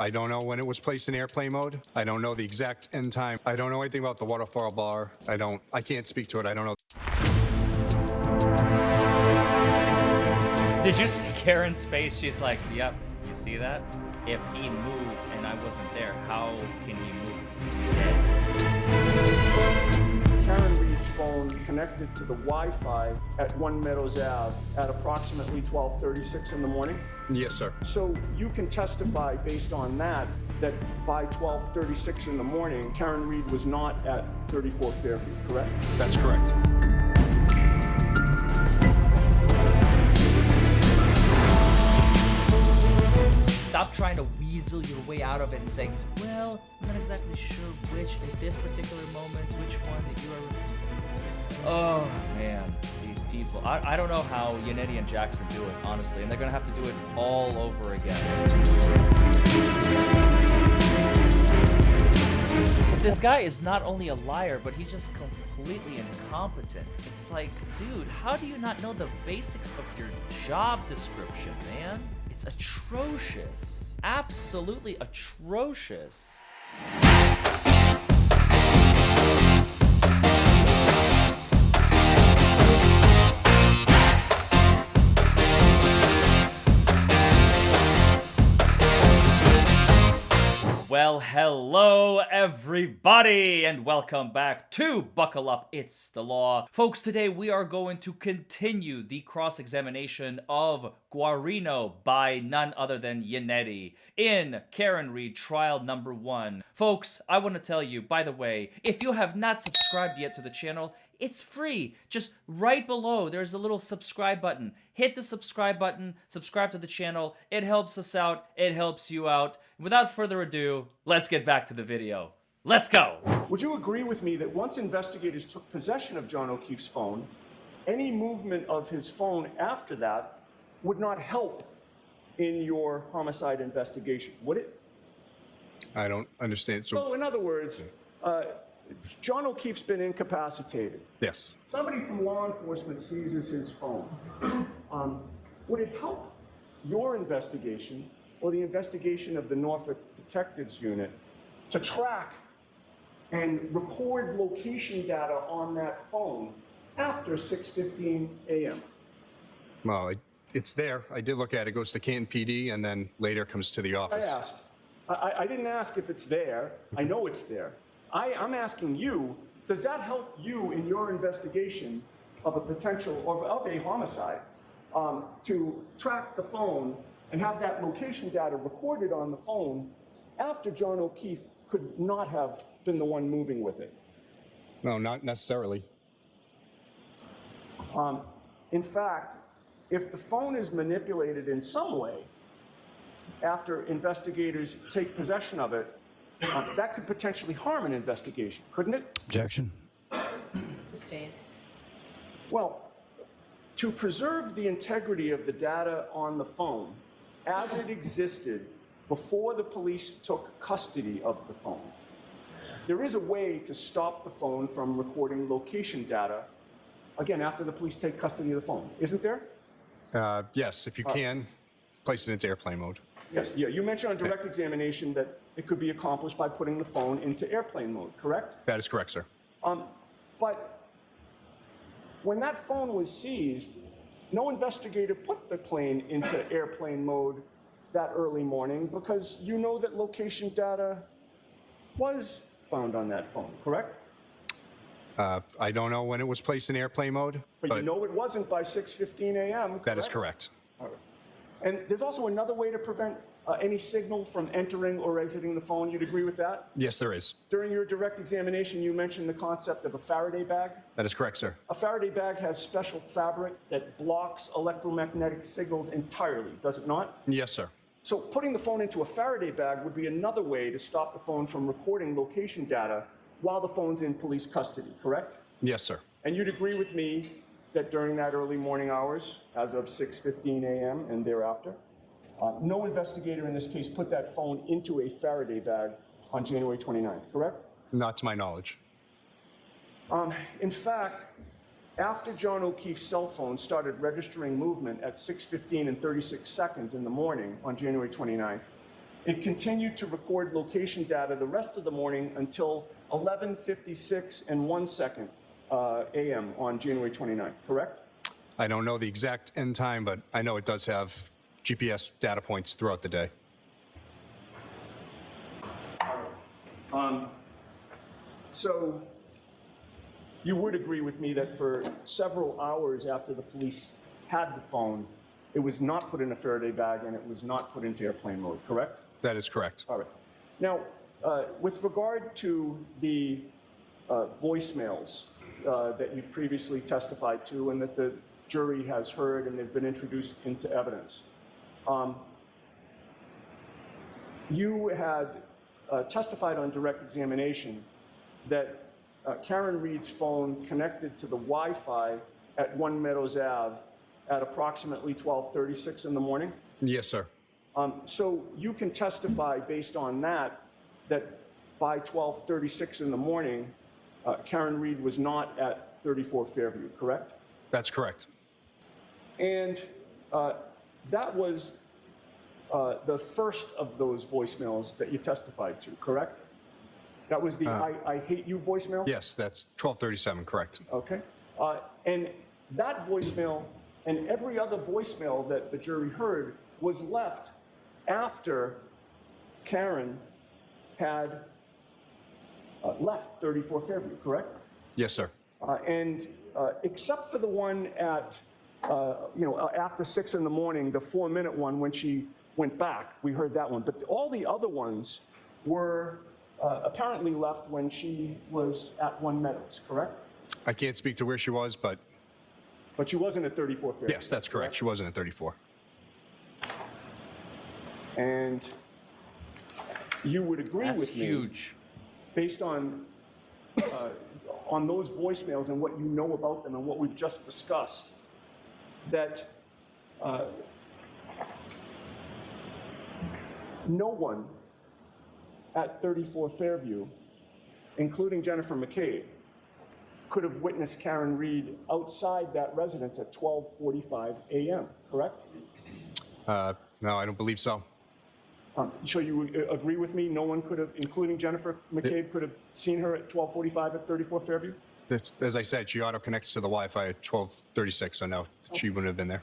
I don't know when it was placed in airplane mode. I don't know the exact end time. I don't know anything about the waterfall bar. I can't speak to it. I don't know. Did you see Karen's face? She's like, yep, you see that? If he moved and I wasn't there, how can he move? He's dead. Karen Reed's phone connected to the Wi-Fi at One Meadows Ave at approximately 12:36 in the morning. Yes, sir. So you can testify based on that by 12:36 in the morning, Karen Reed was not at 34 Fairview, correct? That's correct. Stop trying to weasel your way out of it and saying, well, I'm not exactly sure which, at this particular moment, which one that you are. Oh, man, these people. I don't know how Yannetti and Jackson do it, honestly, and they're going to have to do it all over again. But this guy is not only a liar, but he's just completely incompetent. It's like, dude, how do you not know the basics of your job description, man? It's atrocious. Absolutely atrocious. Well, hello everybody, and welcome back to Buckle Up, It's the Law. Folks, today we are going to continue the cross-examination of Guarino by none other than Yannetti in Karen Reed trial number 1. Folks, I want to tell you, by the way, if you have not subscribed yet to the channel, it's free. Just right below, there's a little subscribe button. Hit the subscribe button, subscribe to the channel. It helps us out. It helps you out. Without further ado, let's get back to the video. Let's go. Would you agree with me that once investigators took possession of John O'Keefe's phone, any movement of his phone after that would not help in your homicide investigation, would it? I don't understand. So in other words, John O'Keefe's been incapacitated. Yes. Somebody from law enforcement seizes his phone. Would it help your investigation or the investigation of the Norfolk Detectives Unit to track and record location data on that phone after 6:15 a.m.? Well, it's there. I did look at it. It goes to Canton PD and then later comes to the office. I asked. I didn't ask if it's there. I know it's there. I'm asking you, does that help you in your investigation of a potential, or of a homicide, to track the phone and have that location data recorded on the phone after John O'Keefe could not have been the one moving with it? No, not necessarily. In fact, if the phone is manipulated in some way after investigators take possession of it, that could potentially harm an investigation, couldn't it? Objection. Sustained. Well, to preserve the integrity of the data on the phone as it existed before the police took custody of the phone, there is a way to stop the phone from recording location data, again, after the police take custody of the phone, isn't there? Yes, if you can, place it into airplane mode. Yes, yeah. You mentioned on direct examination that it could be accomplished by putting the phone into airplane mode, correct? That is correct, sir. But when that phone was seized, no investigator put the plane into airplane mode that early morning because you know that location data was found on that phone, correct? I don't know when it was placed in airplane mode. But you know it wasn't by 6:15 a.m., correct? That is correct. All right. And there's also another way to prevent any signal from entering or exiting the phone. You'd agree with that? Yes, there is. During your direct examination, you mentioned the concept of a Faraday bag. That is correct, sir. A Faraday bag has special fabric that blocks electromagnetic signals entirely, does it not? Yes, sir. So putting the phone into a Faraday bag would be another way to stop the phone from recording location data while the phone's in police custody, correct? Yes, sir. And you'd agree with me that during that early morning hours, as of 6:15 a.m. and thereafter, no investigator in this case put that phone into a Faraday bag on January 29th, correct? Not to my knowledge. In fact, after John O'Keefe's cell phone started registering movement at 6:15 and 36 seconds in the morning on January 29th, It continued to record location data the rest of the morning until 11:56 and 1 second a.m. on January 29th, correct? I don't know the exact end time, but I know it does have GPS data points throughout the day. So you would agree with me that for several hours after the police had the phone, it was not put in a Faraday bag and it was not put into airplane mode, correct? That is correct. All right. Now, with regard to the voicemails that you've previously testified to and that the jury has heard and they've been introduced into evidence, you had testified on direct examination that Karen Reed's phone connected to the Wi-Fi at One Meadows Ave at approximately 12:36 in the morning. Yes, sir. So you can testify based on that by 12:36 in the morning, Karen Reed was not at 34 Fairview, correct? That's correct. And that was the first of those voicemails that you testified to, correct? That was the I hate you voicemail? Yes, that's 12:37, correct. Okay. And that voicemail and every other voicemail that the jury heard was left after Karen had left 34 Fairview, correct? Yes, sir. And except for the one at, after 6 in the morning, the 4-minute one when she went back, we heard that one. But all the other ones were apparently left when she was at One Meadows, correct? I can't speak to where she was, but But she wasn't at 34 Fairview. yes, that's correct. She wasn't at 34. And you would agree That's with me, huge. based on those voicemails and what you know about them and what we've just discussed, that no one at 34 Fairview, including Jennifer McCabe, could have witnessed Karen Reed outside that residence at 12:45 a.m., correct? No, I don't believe so. So you agree with me? No one could have, including Jennifer McCabe, could have seen her at 12:45 at 34 Fairview? As I said, she auto connects to the Wi-Fi at 12:36, so no, she wouldn't have been there.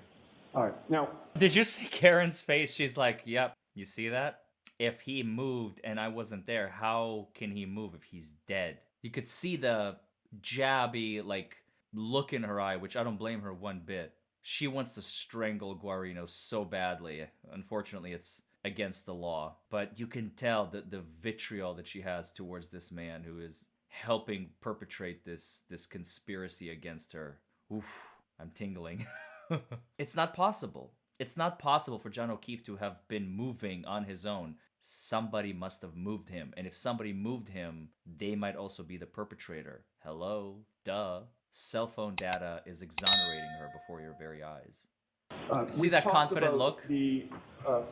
All right. Now, Did you see Karen's face? She's like, yep, you see that? If he moved and I wasn't there, how can he move if he's dead? You could see the jabby, look in her eye, which I don't blame her one bit. She wants to strangle Guarino so badly. Unfortunately, it's against the law. But you can tell the vitriol that she has towards this man who is helping perpetrate this conspiracy against her. Oof, I'm tingling. It's not possible. It's not possible for John O'Keefe to have been moving on his own. Somebody must have moved him. And if somebody moved him, they might also be the perpetrator. Hello? Duh. Cell phone data is exonerating her before your very eyes. See that confident look? The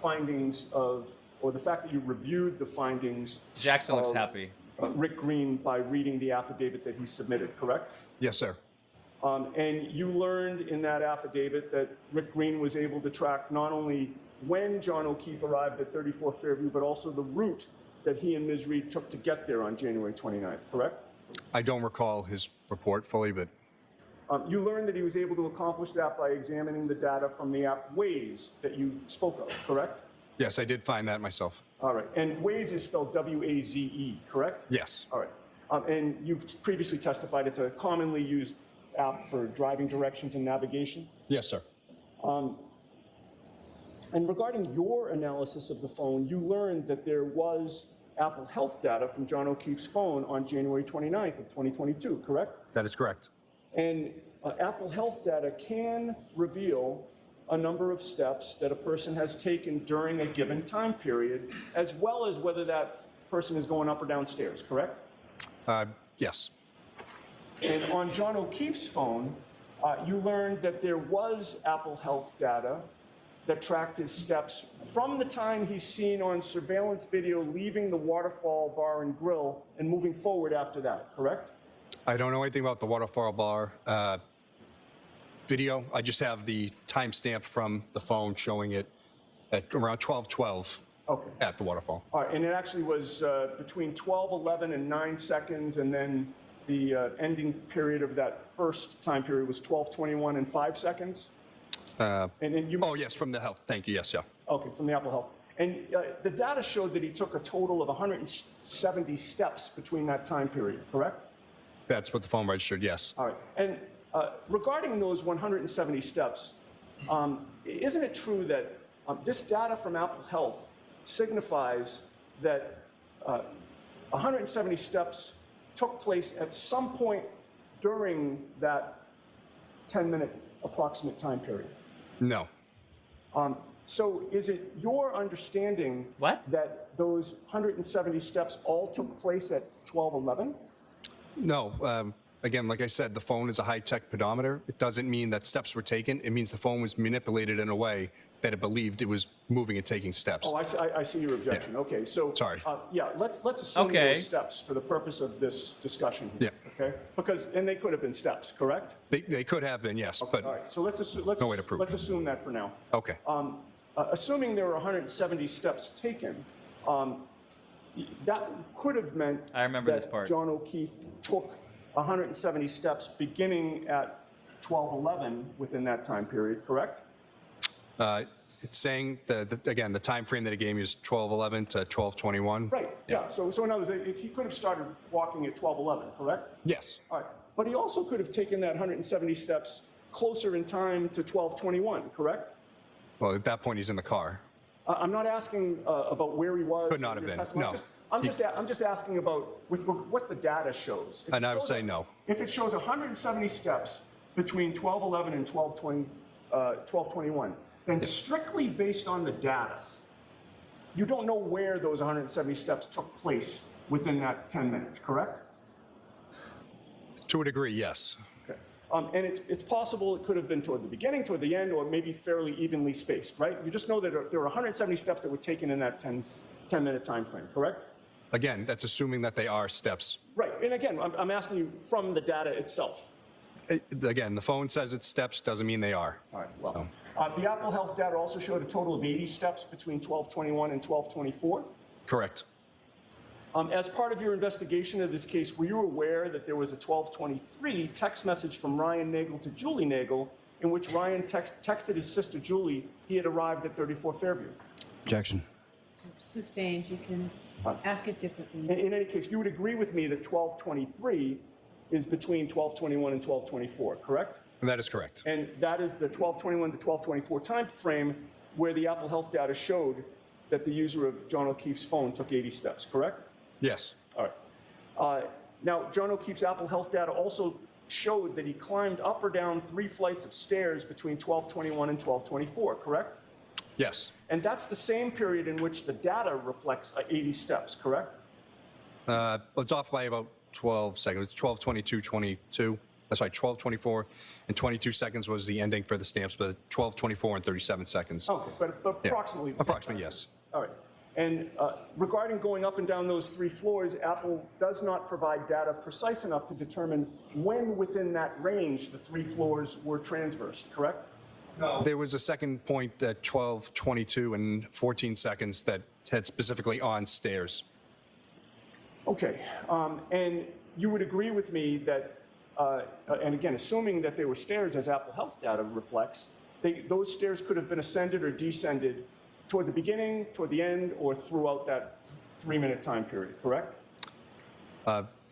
findings of, or the fact that you reviewed the findings. Jackson looks of, happy. Rick Green by reading the affidavit that he submitted, correct? Yes, sir. And you learned in that affidavit that Rick Green was able to track not only when John O'Keefe arrived at 34 Fairview, but also the route that he and Ms. Reed took to get there on January 29th, correct? I don't recall his report fully, but You learned that he was able to accomplish that by examining the data from the app Waze that you spoke of, correct? yes, I did find that myself. All right. And Waze is spelled W-A-Z-E, correct? Yes. All right. And you've previously testified it's a commonly used app for driving directions and navigation. Yes, sir. And regarding your analysis of the phone, you learned that there was Apple Health data from John O'Keefe's phone on January 29th of 2022, correct? That is correct. And Apple Health data can reveal a number of steps that a person has taken during a given time period, as well as whether that person is going up or down stairs, correct? Yes. And on John O'Keefe's phone, you learned that there was Apple Health data that tracked his steps from the time he's seen on surveillance video leaving the Waterfall Bar and Grill and moving forward after that, correct? I don't know anything about the Waterfall Bar video. I just have the timestamp from the phone showing it at around 12:12 Okay. at the waterfall. All right, and it actually was between 12:11 and 9 seconds, and then the ending period of that first time period was 12:21 and 5 seconds? And then you... Oh, yes, from the health. Thank you. Yes, yeah. Okay, from the Apple Health. And the data showed that he took a total of 170 steps between that time period, correct? That's what the phone registered, yes. All right. And regarding those 170 steps, isn't it true that this data from Apple Health signifies that 170 steps took place at some point during that 10-minute approximate time period? No. So is it your understanding that those 170 steps all took place at 12:11? No. Again, like I said, the phone is a high-tech pedometer. It doesn't mean that steps were taken. It means the phone was manipulated in a way that it believed it was moving and taking steps. Oh, I see your objection. Yeah. Okay, so Sorry. Yeah, let's assume those steps for the purpose of this discussion here. Yeah. Okay, and they could have been steps, correct? They could have been, yes, but All right, so no way to prove let's it. assume that for now. Okay. Assuming there were 170 steps taken, that could have meant I remember that this part. John O'Keefe took 170 steps beginning at 12:11 within that time period, correct? It's saying, again, the time frame that it gave me is 12:11 to 12:21. Right, yeah. So in other words, he could have started walking at 12:11, correct? Yes. All right, but he also could have taken that 170 steps closer in time to 12:21, correct? Well, at that point, he's in the car. I'm not asking about where he was. Could not have your been, testimony. no. I'm just asking about with what the data shows. If And it I would shows say no. If it shows 170 steps between 12:11 and 12:21, then strictly based on the data, you don't know where those 170 steps took place within that 10 minutes, correct? To a degree, yes. Okay. And it's possible it could have been toward the beginning, toward the end, or maybe fairly evenly spaced, right? You just know that there were 170 steps that were taken in that 10-minute time frame, correct? Again, that's assuming that they are steps. Right, and again, I'm asking you from the data itself. Again, the phone says it's steps, doesn't mean they are. All right, well, the Apple Health data also showed a total of 80 steps between 12:21 and 12:24. Correct. As part of your investigation of this case, were you aware that there was a 12:23 text message from Ryan Nagel to Julie Nagel in which Ryan texted his sister Julie he had arrived at 34 Fairview? Objection. Sustained, you can ask it differently. In any case, you would agree with me that 12:23 is between 12:21 and 12:24, correct? That is correct. And that is the 12:21 to 12:24 time frame where the Apple Health data showed that the user of John O'Keefe's phone took 80 steps, correct? Yes. All right. Now, John O'Keefe's Apple Health data also showed that he climbed up or down 3 flights of stairs between 12:21 and 12:24, correct? Yes. And that's the same period in which the data reflects 80 steps, correct? It's off by about 12 seconds. 12:22, 22. That's right, 12:24 and 22 seconds was the ending for the stamps, but 12:24 and 37 seconds. Okay, but Yeah. approximately. the same Approximately, time. yes. All right. And regarding going up and down those 3 floors, Apple does not provide data precise enough to determine when within that range the 3 floors were transversed, correct? No. There was a second point at 12:22 and 14 seconds that had specifically on stairs. Okay. And you would agree with me that, and again, assuming that they were stairs as Apple Health data reflects, those stairs could have been ascended or descended toward the beginning, toward the end, or throughout that 3-minute time period, correct?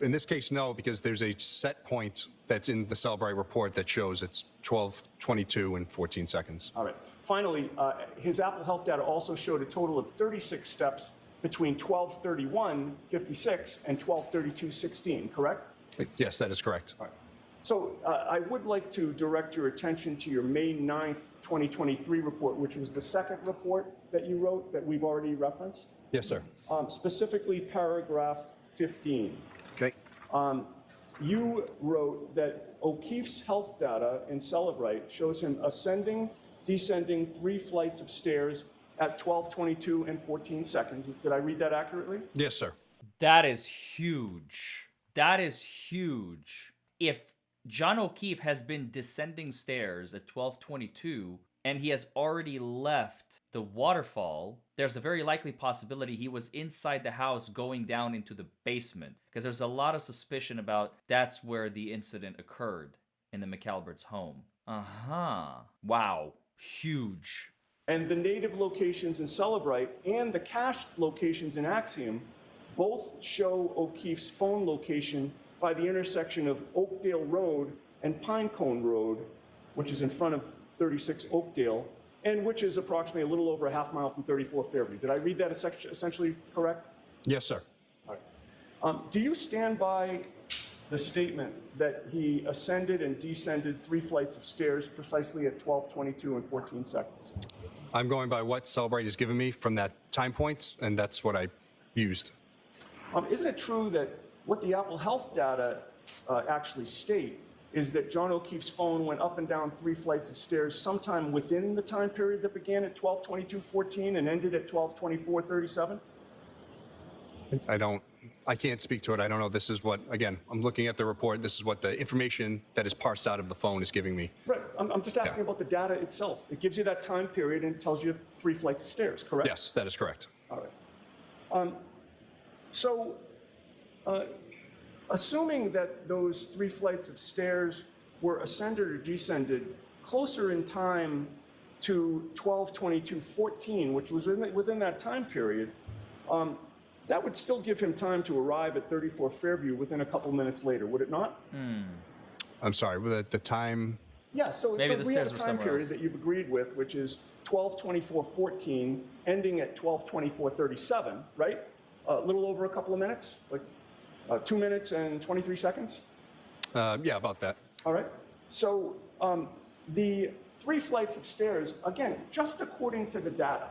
In this case, no, because there's a set point that's in the Cellbrite report that shows it's 12:22 and 14 seconds. All right. Finally, his Apple Health data also showed a total of 36 steps between 12:31:56 and 12:32:16, correct? Yes, that is correct. All right. So I would like to direct your attention to your May 9th, 2023 report, which was the second report that you wrote that we've already referenced, Yes, sir. specifically paragraph 15. Okay. You wrote that O'Keefe's health data in Cellbrite shows him ascending, descending 3 flights of stairs at 12:22 and 14 seconds. Did I read that accurately? Yes, sir. That is huge. That is huge. If John O'Keefe has been descending stairs at 12:22 and he has already left the waterfall, there's a very likely possibility he was inside the house going down into the basement, because there's a lot of suspicion about that's where the incident occurred, in the McAlbert's home. Wow. Huge. And the native locations in Celebrite and the cached locations in Axiom both show O'Keefe's phone location by the intersection of Oakdale Road and Pinecone Road, which is in front of 36 Oakdale, and which is approximately a little over a half mile from 34 Fairview. Did I read that essentially correct? Yes, sir. All right. Do you stand by the statement that he ascended and descended 3 flights of stairs precisely at 12:22 and 14 seconds? I'm going by what Celebrate has given me from that time point, and that's what I used. Isn't it true that what the Apple Health data actually state is that John O'Keefe's phone went up and down 3 flights of stairs sometime within the time period that began at 12:22:14 and ended at 12:24:37? I can't speak to it. I don't know. This is what, again, I'm looking at the report. This is what the information that is parsed out of the phone is giving me. Right. I'm just asking about the data itself. It gives you that time period and tells you 3 flights of stairs, correct? Yes, that is correct. All right. Assuming that those 3 flights of stairs were ascended or descended closer in time to 12:22:14, which was within that time period, that would still give him time to arrive at 34 Fairview within a couple minutes later, would it not? I'm sorry, the time. Yeah, so Maybe the we have stairs a were time somewhere period else. that you've agreed with, which is 12:24:14, ending at 12:24:37, right? A little over a couple of minutes, like 2 minutes and 23 seconds? Yeah, about that. All right. So the 3 flights of stairs, again, just according to the data,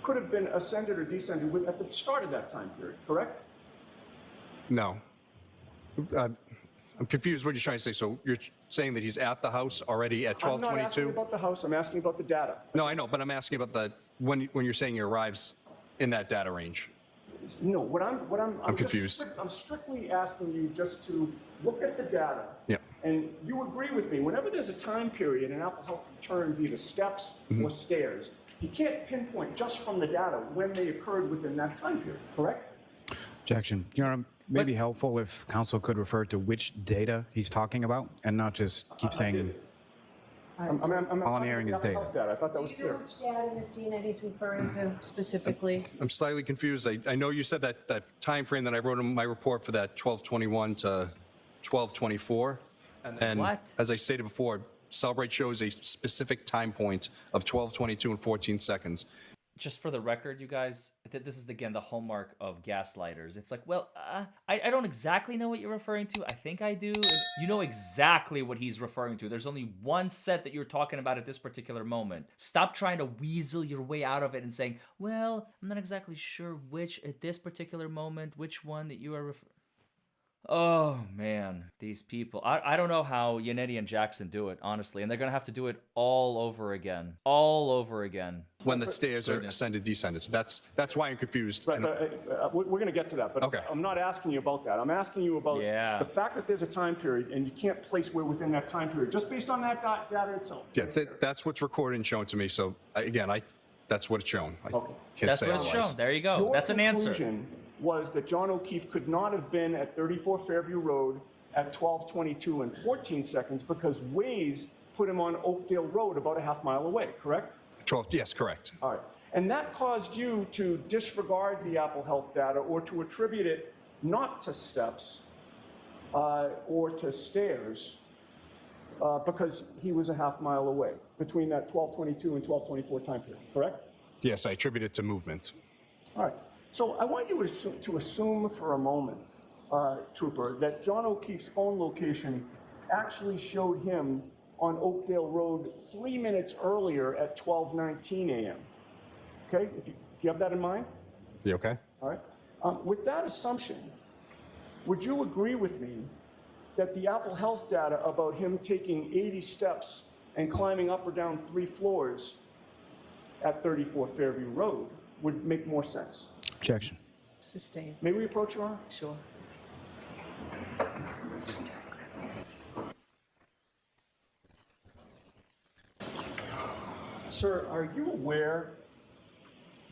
could have been ascended or descended at the start of that time period, correct? No. I'm confused what you're trying to say. So you're saying that he's at the house already at I'm not asking 12:22? about the house. I'm asking about the data. No, I know, but I'm asking about when you're saying he arrives in that data range. No, I'm confused. I'm strictly asking you just to look at the data. Yeah. And you agree with me, whenever there's a time period and Apple Health returns either steps or stairs, you can't pinpoint just from the data when they occurred within that time period, correct? Objection. Your Honor, may be helpful if counsel could refer to which data he's talking about and not just keep I saying. did. I'm All I'm talking hearing about is Apple Health data. I thought that was Do you know clear. which data, Ms. Dean, he's referring to specifically? I'm slightly confused. I know you said that time frame that I wrote in my report for that 12:21 to 12:24. And then, What? as I stated before, Celebrate shows a specific time point of 12:22 and 14 seconds. Just for the record, you guys, this is again the hallmark of gaslighters. It's like, well, I don't exactly know what you're referring to. I think I do. You know exactly what he's referring to. There's only one set that you're talking about at this particular moment. Stop trying to weasel your way out of it and saying, well, I'm not exactly sure which at this particular moment, which one that you are referring. Oh, man, these people. I don't know how Yannetti and Jackson do it, honestly, and they're going to have to do it all over again. All over again. When the stairs are Goodness. ascended, descended. So that's why I'm confused. Right, And- but, we're going to get to that, but Okay. I'm not asking you about that. I'm asking you about Yeah. the fact that there's a time period and you can't place where within that time period, just based on that data itself. yeah, that's what's recorded and shown to me. So again, that's what it's shown. I Okay. can't That's say what it's otherwise. shown. There you go. Your That's an answer. conclusion was that John O'Keefe could not have been at 34 Fairview Road at 12:22 and 14 seconds because Waze put him on Oakdale Road about a half mile away, correct? 12. Yes, correct. All right. And that caused you to disregard the Apple Health data or to attribute it not to steps or to stairs because he was a half mile away between that 12:22 and 12:24 time period, correct? Yes, I attribute it to movement. All right. So I want you to assume for a moment, Trooper, that John O'Keefe's phone location actually showed him on Oakdale Road 3 minutes earlier at 12:19 a.m. Okay? Do you have that in mind? You okay? All right. With that assumption, would you agree with me that the Apple Health data about him taking 80 steps and climbing up or down 3 floors at 34 Fairview Road would make more sense? Objection. Sustained. May we approach, Your Honor? Sure. Sir, are you aware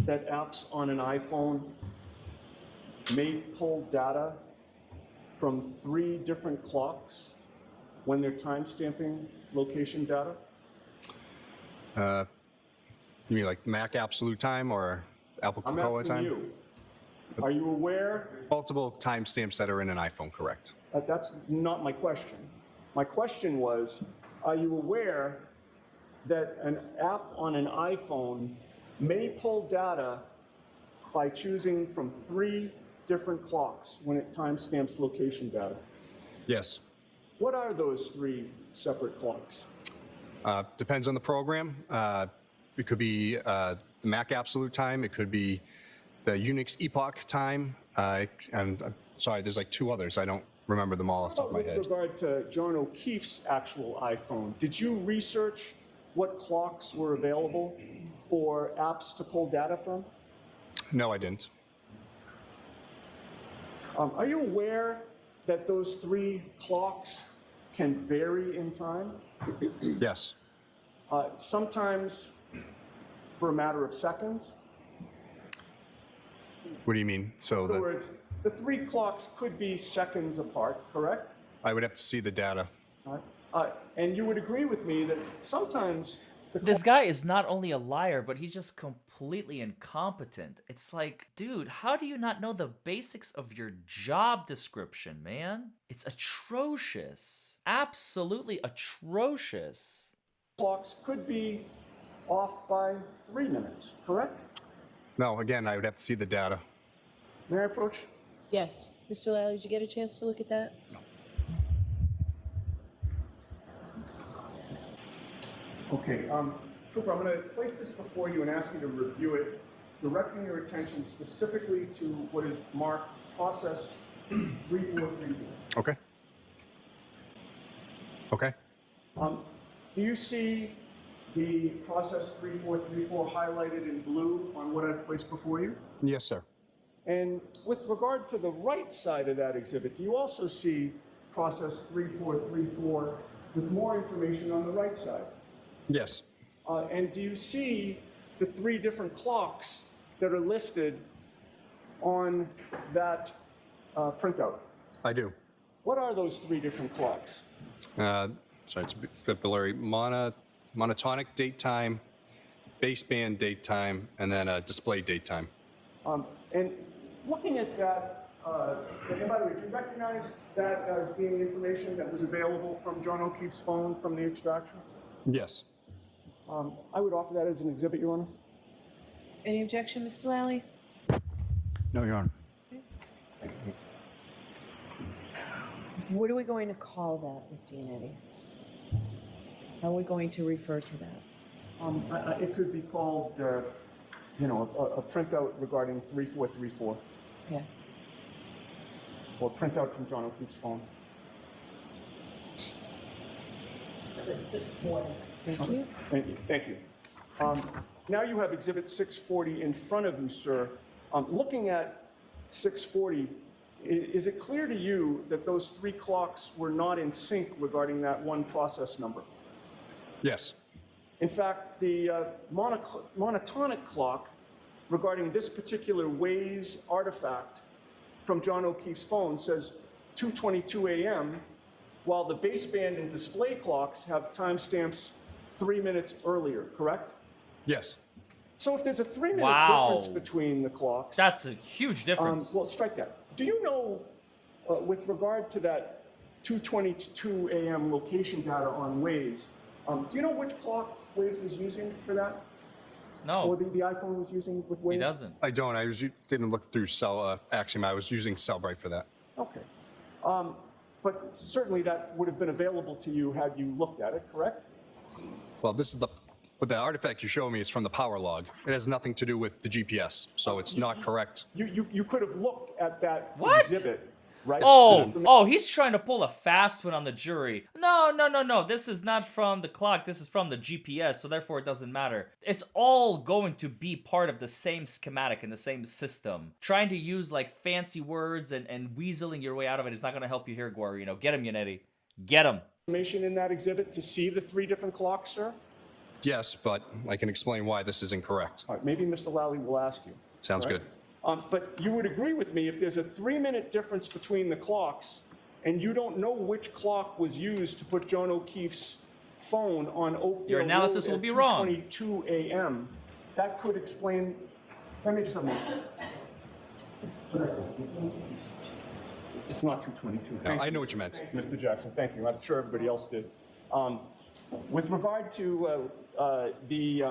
that apps on an iPhone may pull data from 3 different clocks when they're timestamping location data? You mean like Mac absolute time or Apple I'm Cocoa asking time? you. Are you aware? Multiple timestamps that are in an iPhone, correct? That's not my question. My question was, are you aware that an app on an iPhone may pull data by choosing from 3 different clocks when it timestamps location data? Yes. What are those 3 separate clocks? Depends on the program. It could be the Mac absolute time. It could be the Unix epoch time. And sorry, there's like 2 others. I don't remember them all off the top of my With head. regard to John O'Keefe's actual iPhone, did you research what clocks were available for apps to pull data from? No, I didn't. Are you aware that those 3 clocks can vary in time? Yes. Sometimes for a matter of seconds. What do you mean? So In other words, the 3 clocks could be seconds apart, correct? I would have to see the data. And you would agree with me that sometimes the This guy is not only a liar, but he's just completely incompetent. It's like, dude, how do you not know the basics of your job description, man? It's atrocious. Absolutely atrocious. clocks could be off by 3 minutes, correct? No, again, I would have to see the data. May I approach? Yes. Mr. Lally, did you get a chance to look at that? Okay, Trooper, I'm going to place this before you and ask you to review it, directing your attention specifically to what is marked process 3434. Okay. Okay. Do you see the process 3434 highlighted in blue on what I've placed before you? Yes, sir. And with regard to the right side of that exhibit, do you also see process 3434 with more information on the right side? Yes. And do you see the 3 different clocks that are listed on that printout? I do. What are those 3 different clocks? Sorry, it's a bit blurry. Monotonic date time, baseband date time, and then display date time. And looking at that, and by the way, do you recognize that as being information that was available from John O'Keefe's phone from the extraction? Yes. I would offer that as an exhibit, Your Honor. Any objection, Mr. Lally? No, Your Honor. What are we going to call that, Mr. Yannetti? How are we going to refer to that? It could be called, a printout regarding 3434, Okay. or printout from John O'Keefe's phone. Thank you. Thank you. Now you have Exhibit 640 in front of you, sir. Looking at 640, is it clear to you that those 3 clocks were not in sync regarding that one process number? Yes. In fact, the monotonic clock regarding this particular Waze artifact from John O'Keefe's phone says 2:22 a.m., while the baseband and display clocks have timestamps 3 minutes earlier, correct? Yes. So if there's a 3-minute Wow. difference between the clocks, That's a huge difference. well, strike that. Do you know, with regard to that 2:22 a.m. location data on Waze, do you know which clock Waze was using for that? Or No, the iPhone was using with Waze? he doesn't. I don't. Didn't look through Axiom. I was using Cellbrite for that. Okay. But certainly that would have been available to you had you looked at it, correct? Well, but the artifact you show me is from the power log. It has nothing to do with the GPS, so it's not correct. You could have looked at that What? exhibit, right? Oh, he's trying to pull a fast one on the jury. No. This is not from the clock. This is from the GPS, so therefore it doesn't matter. It's all going to be part of the same schematic and the same system. Trying to use like fancy words and weaseling your way out of it is not going to help you here, Guarino. Get him, Yannetti. Get him. Information in that exhibit to see the 3 different clocks, sir? Yes, but I can explain why this is incorrect. All right, maybe Mr. Lally will ask you. Sounds all right? good. But you would agree with me if there's a 3-minute difference between the clocks and you don't know which clock was used to put John O'Keefe's phone on Oakdale Your analysis Road will at be wrong. 2:22 a.m., that could explain. Let me just have a moment. It's not 2:22. No, I know what you meant. Mr. Jackson, thank you. I'm sure everybody else did. With regard to the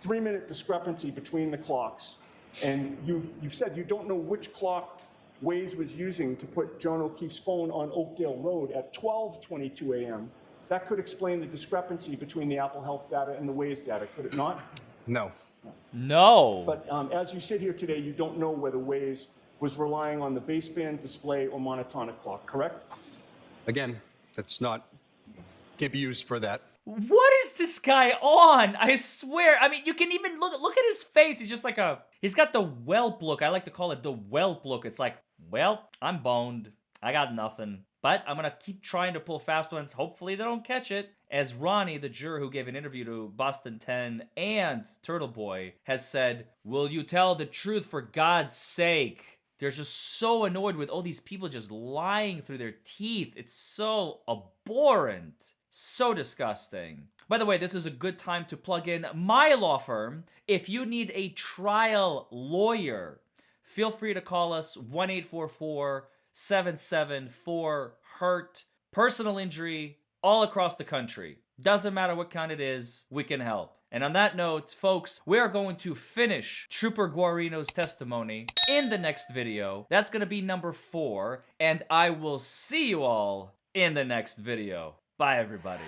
3-minute discrepancy between the clocks, and you've said you don't know which clock Waze was using to put John O'Keefe's phone on Oakdale Road at 12:22 a.m., that could explain the discrepancy between the Apple Health data and the Waze data, could it not? No. No. But as you sit here today, you don't know whether Waze was relying on the baseband, display, or monotonic clock, correct? Again, can't be used for that. What is this guy on? I swear. I mean, you can even look at his face. He's just like he's got the whelp look. I like to call it the whelp look. It's like, well, I'm boned. I got nothing. But I'm going to keep trying to pull fast ones. Hopefully they don't catch it. As Ronnie, the juror who gave an interview to Boston 10 and Turtle Boy, has said, will you tell the truth for God's sake? They're just so annoyed with all these people just lying through their teeth. It's so abhorrent. So disgusting. By the way, this is a good time to plug in my law firm. If you need a trial lawyer, feel free to call us 1-844-774-HURT. Personal injury all across the country. Doesn't matter what kind it is, we can help. And on that note, folks, we are going to finish Trooper Guarino's testimony in the next video. That's going to be number 4, and I will see you all in the next video. Bye, everybody.